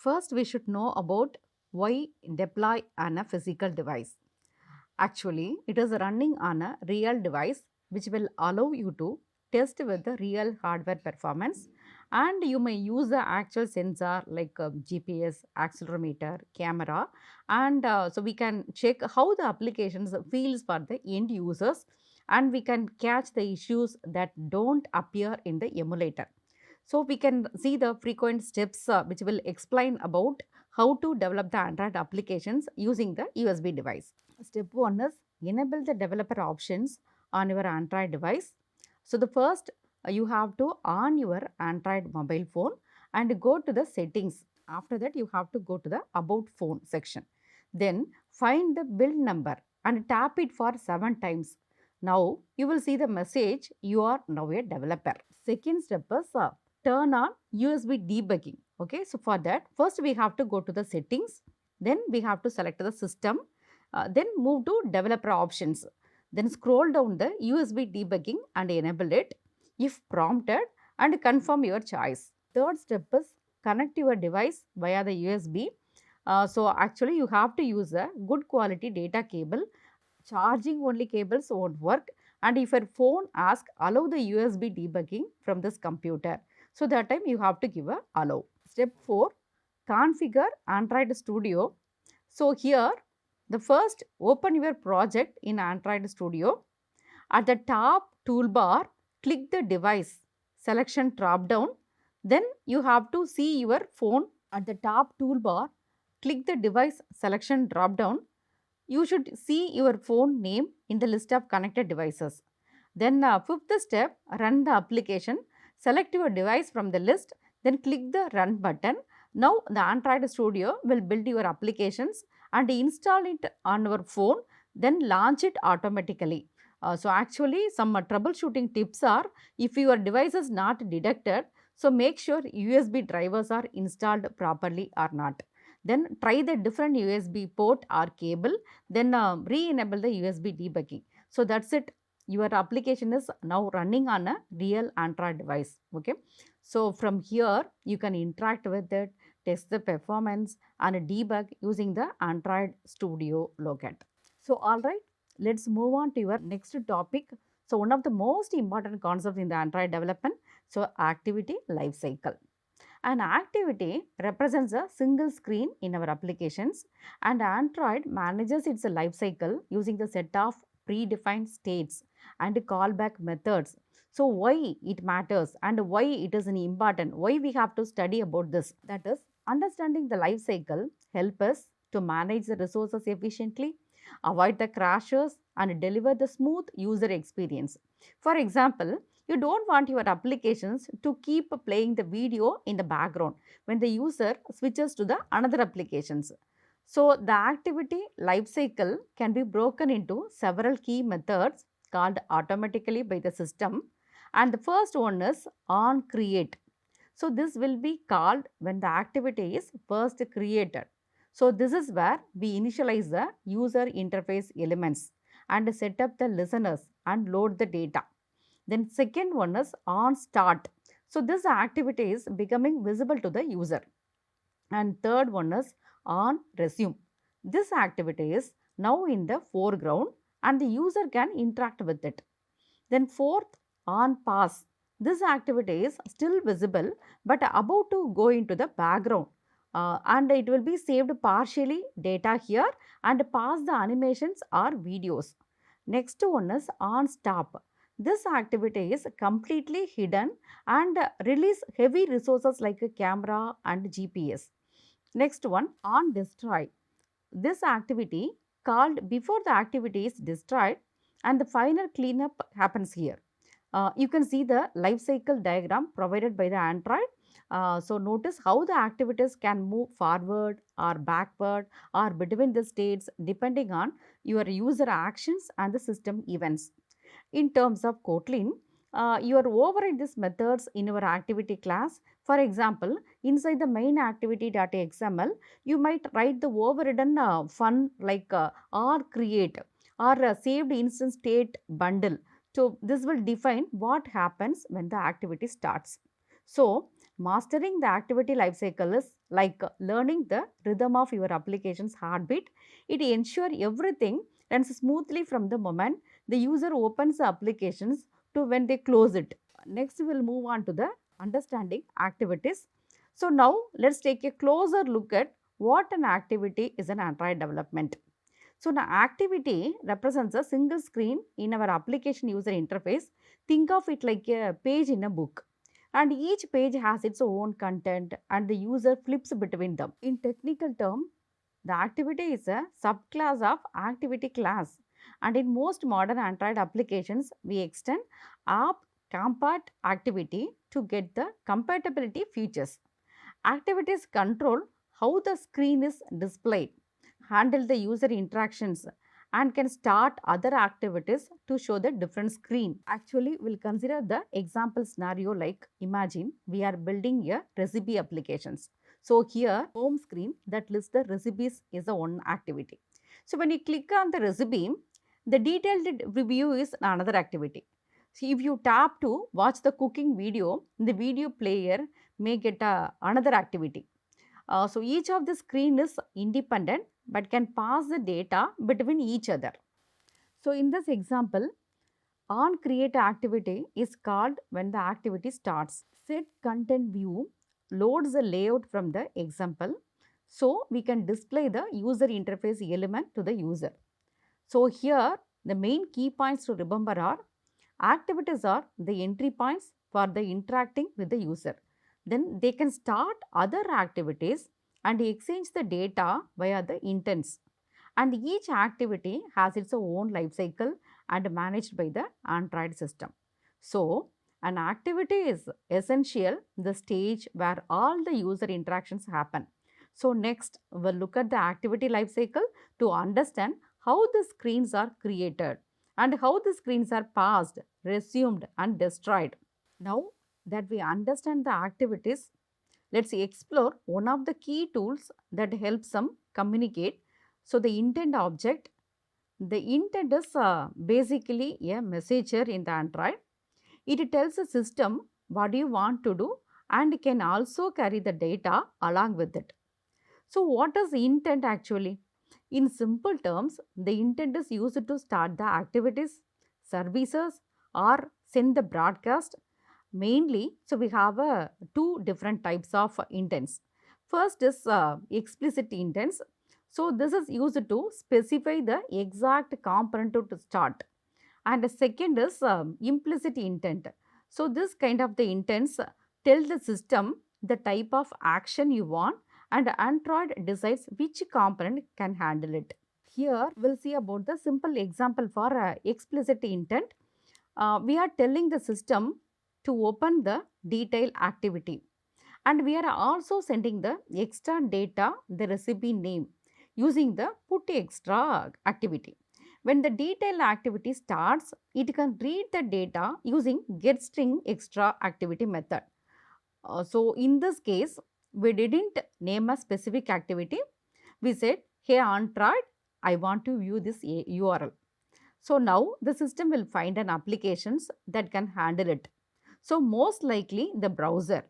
First, we should know about why deploy on a physical device. Actually, it is running on a real device which will allow you to test with the real hardware performance, and you may use the actual sensor like GPS, accelerometer, camera, and so we can check how the applications feels for the end users, and we can catch the issues that don't appear in the emulator. So we can see the frequent steps which will explain about how to develop the Android applications using the USB device. Step 1 is enable the developer options on your Android device. So the first you have to on your Android mobile phone and go to the settings. After that you have to go to the about phone section. Then find the build number and tap it for 7 times. Now you will see the message you are now a developer. Second step is turn on USB debugging. Okay, so for that first we have to go to the settings, then we have to select the system, then move to developer options, then scroll down the USB debugging and enable it if prompted and confirm your choice. Third step is connect your device via the USB. So actually you have to use a good quality data cable. Charging only cables won't work, and if your phone asks allow the USB debugging from this computer, so that time you have to give a allow. Step 4, configure Android Studio. So here the first open your project in Android Studio. At the top toolbar click the device selection drop down, then you have to see your phone. At the top toolbar click the device selection drop down, you should see your phone name in the list of connected devices. Then fifth step, run the application. Select your device from the list, then click the run button. Now the Android Studio will build your applications and install it on your phone, then launch it automatically. So actually some troubleshooting tips are, if your device is not detected, so make sure USB drivers are installed properly or not. Then try the different USB port or cable, then re-enable the USB debugging. So that's it. Your application is now running on a real Android device. Okay. So from here you can interact with it, test the performance and debug using the Android Studio Logat. So all right, let's move on to your next topic. So one of the most important concepts in the Android development, so activity life cycle. An activity represents a single screen in our applications, and Android manages its life cycle using the set of predefined states and callback methods. So why it matters and why it is an important, why we have to study about this? That is, understanding the life cycle help us to manage the resources efficiently, avoid the crashes and deliver the smooth user experience. For example, you don't want your applications to keep playing the video in the background when the user switches to the another applications. So the activity lifecycle can be broken into several key methods called automatically by the system, and the first one is on create. So this will be called when the activity is first created. So this is where we initialize the user interface elements and set up the listeners and load the data. Then second one is on start. So this activity is becoming visible to the user. And third one is on resume. This activity is now in the foreground and the user can interact with it. Then fourth, on pass. This activity is still visible but about to go into the background, and it will be saved partially data here and pass the animations or videos. Next one is on stop. This activity is completely hidden and release heavy resources like a camera and GPS. Next one, on destroy. This activity called before the activity is destroyed and the final cleanup happens here. You can see the life cycle diagram provided by the Android. So notice how the activities can move forward or backward or between the states depending on your user actions and the system events. In terms of Kotlin, you are override these methods in your activity class. For example, inside the main activity.xml, you might write the overridden fun like or create or saved instance state bundle. So this will define what happens when the activity starts. So Mastering the activity lifecycle is like learning the rhythm of your application's heartbeat. It ensures everything runs smoothly from the moment the user opens the applications to when they close it. Next, we will move on to the understanding activities. So, now let's take a closer look at what an activity is in Android development. So, an activity represents a single screen in our application user interface. Think of it like a page in a book, and each page has its own content and the user flips between them. In technical term, the activity is a subclass of activity class, and in most modern Android applications, we extend app compat activity to get the compatibility features. Activities control how the screen is displayed, handle the user interactions, and can start other activities to show the different screen. Actually, we'll consider the example scenario like imagine we are building a recipe applications. So here home screen that lists the recipes is the one activity. So when you click on the recipe, the detailed review is another activity. So if you tap to watch the cooking video, the video player may get another activity. So each of the screen is independent but can pass the data between each other. So in this example, on create activity is called when the activity starts. Set content view loads the layout from the example, so we can display the user interface element to the user. So here the main key points to remember are activities are the entry points for the interacting with the user. Then they can start other activities and exchange the data via the intents. And each activity has its own life cycle and managed by the Android system. So, an activity is essential the stage where all the user interactions happen. So, next we'll look at the activity life cycle to understand how the screens are created and how the screens are passed, resumed and destroyed. Now that we understand the activities, let's explore one of the key tools that helps them communicate. So, the intent object, the intent is basically a messenger in the Android. It tells the system what you want to do and can also carry the data along with it. So, what is intent actually? In simple terms, the intent is used to start the activities, services, or send the broadcast. Mainly, so we have two different types of intents. First is explicit intents. So, this is used to specify the exact component to start. And the second is implicit intent. So, this kind of the intents tell the system the type of action you want and Android decides which component can handle it. Here, we'll see about the simple example for explicit intent. We are telling the system to open the detail activity, and we are also sending the extra data, the recipe name, using the put extra activity. When the detail activity starts, it can read the data using get string extra activity method. So in this case, we didn't name a specific activity. We said, hey Android, I want to view this URL. So now the system will find an applications that can handle it. So most likely the browser.